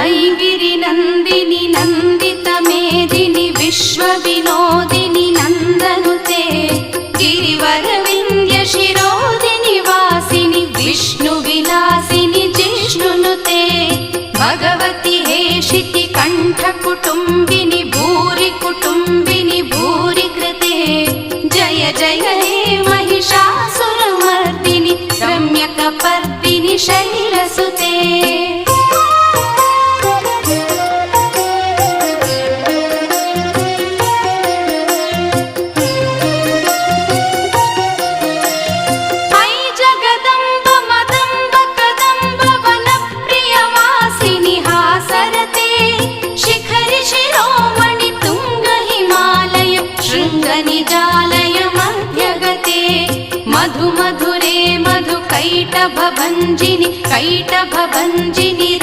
ऐगिरिनन्दिनि नन्दितमेदिनि विश्वविनोदिनि नन्दनुते गिरिवरविन्द्यशिरोदिनि वासिनि विष्णुविलासिनि जिष्णुनुते भगवति हेशिति कण्ठकुटुम्बिनि भूरि कुटुम्बिनि भूरि कृते जय जय हे महिषासुरमर्दिनि रम्यकपर्दिनि शैलसुते निजालय मध्यगते मधु मधुरे मधु कैटभभञ्जिनि